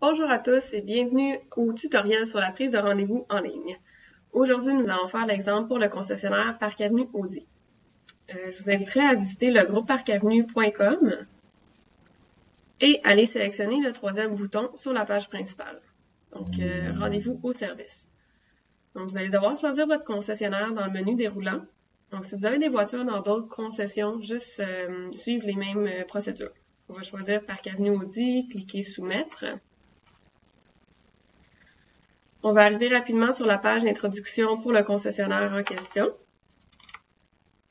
Bonjour à tous et bienvenue au tutoriel sur la prise de rendez-vous en ligne. Aujourd'hui, nous allons faire l'exemple pour le concessionnaire Parc Avenue Audi. Je vous inviterai à visiter le groupe parcavenue.com et aller sélectionner le troisième bouton sur la page principale. Donc, rendez-vous au service. Donc, vous allez devoir choisir votre concessionnaire dans le menu déroulant. Donc, si vous avez des voitures dans d'autres concessions, juste suivre les mêmes procédures. On va choisir Parc Avenue Audi, cliquer Soumettre. On va arriver rapidement sur la page d'introduction pour le concessionnaire en question.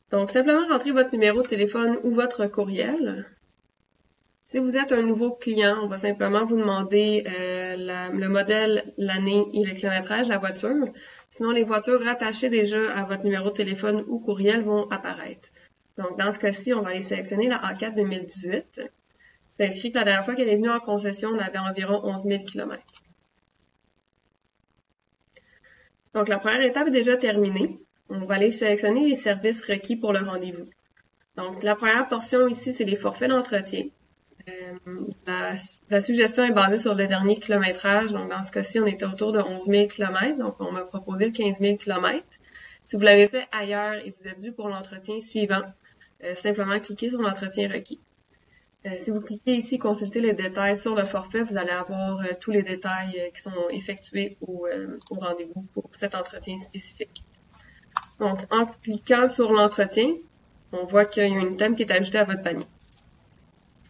Donc, simplement rentrer votre numéro de téléphone ou votre courriel. Si vous êtes un nouveau client, on va simplement vous demander le modèle, l'année et le kilométrage de la voiture. Sinon, les voitures rattachées déjà à votre numéro de téléphone ou courriel vont apparaître. Donc, dans ce cas-ci, on va aller sélectionner la A4 2018. C'est inscrit que la dernière fois qu'elle est venue en concession, on avait environ 11 000 km. Donc, la première étape est déjà terminée. On va aller sélectionner les services requis pour le rendez-vous. Donc, la première portion ici, c'est les forfaits d'entretien. La suggestion est basée sur le dernier kilométrage. Donc, dans ce cas-ci, on était autour de 11 000 km. Donc, on m'a proposé le 15 000 km. Si vous l'avez fait ailleurs et vous êtes dû pour l'entretien suivant, simplement cliquez sur l'entretien requis. Si vous cliquez ici, consultez les détails sur le forfait, vous allez avoir tous les détails qui sont effectués au rendez-vous pour cet entretien spécifique. Donc, en cliquant sur l'entretien, on voit qu'il y a un item qui est ajouté à votre panier.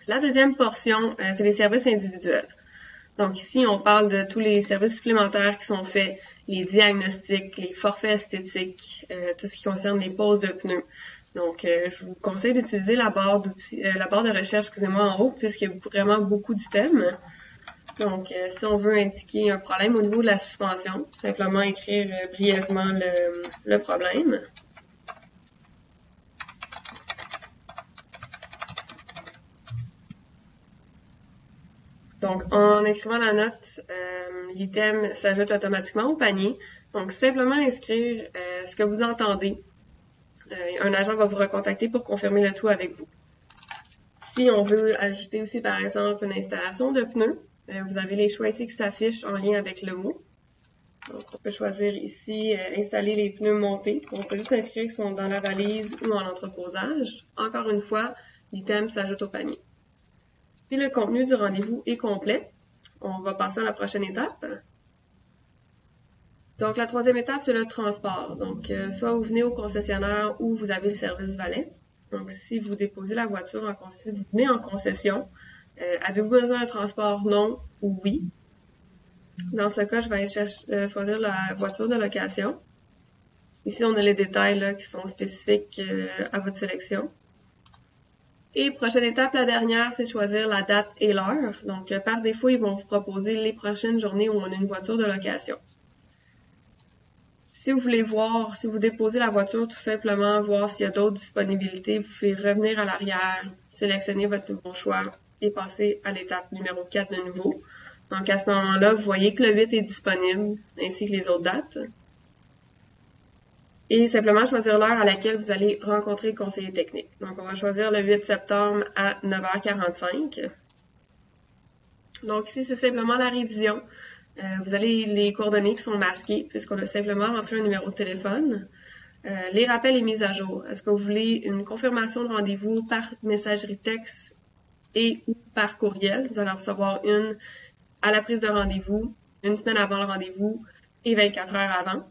La deuxième portion, c'est les services individuels. Donc ici, on parle de tous les services supplémentaires qui sont faits, les diagnostics, les forfaits esthétiques, tout ce qui concerne les poses de pneus. Donc, je vous conseille d'utiliser la barre de recherche, en haut, puisqu'il y a vraiment beaucoup d'items. Donc, si on veut indiquer un problème au niveau de la suspension, simplement écrire brièvement le problème. Donc, en inscrivant la note, l'item s'ajoute automatiquement au panier. Donc, simplement inscrire ce que vous entendez. Un agent va vous recontacter pour confirmer le tout avec vous. Si on veut ajouter aussi, par exemple, une installation de pneus, vous avez les choix ici qui s'affichent en lien avec le mot. Donc, on peut choisir ici installer les pneus montés. On peut juste inscrire qu'ils sont dans la valise ou en entreposage. Encore une fois, l'item s'ajoute au panier. Si le contenu du rendez-vous est complet, on va passer à la prochaine étape. Donc, la troisième étape, c'est le transport. Donc, soit vous venez au concessionnaire ou vous avez le service valet. Donc, si vous déposez la voiture, si vous venez en concession, avez-vous besoin d'un transport non ou oui? Dans ce cas, je vais aller choisir la voiture de location. Ici, on a les détails là, qui sont spécifiques à votre sélection. Et prochaine étape, la dernière, c'est choisir la date et l'heure. Donc, par défaut, ils vont vous proposer les prochaines journées où on a une voiture de location. Si vous voulez voir, si vous déposez la voiture, tout simplement voir s'il y a d'autres disponibilités, vous pouvez revenir à l'arrière, sélectionner votre nouveau choix et passer à l'étape numéro 4 de nouveau. Donc à ce moment-là, vous voyez que le 8 est disponible, ainsi que les autres dates. Et simplement choisir l'heure à laquelle vous allez rencontrer le conseiller technique. Donc on va choisir le 8 septembre à 9h45. Donc ici, c'est simplement la révision. Vous avez les coordonnées qui sont masquées puisqu'on a simplement rentré un numéro de téléphone. Les rappels et mises à jour. Est-ce que vous voulez une confirmation de rendez-vous par messagerie texte et ou par courriel? Vous allez en recevoir une à la prise de rendez-vous, une semaine avant le rendez-vous et 24 heures avant.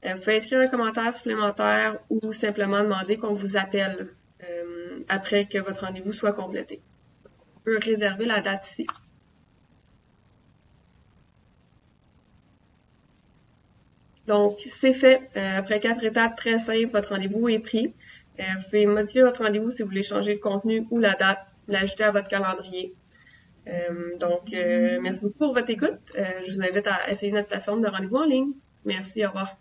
Vous pouvez inscrire un commentaire supplémentaire ou simplement demander qu'on vous appelle après que votre rendez-vous soit complété. On peut réserver la date ici. Donc, c'est fait. Après 4 étapes très simples, votre rendez-vous est pris. Vous pouvez modifier votre rendez-vous si vous voulez changer le contenu ou la date, l'ajouter à votre calendrier. Merci beaucoup pour votre écoute. Je vous invite à essayer notre plateforme de rendez-vous en ligne. Merci, au revoir.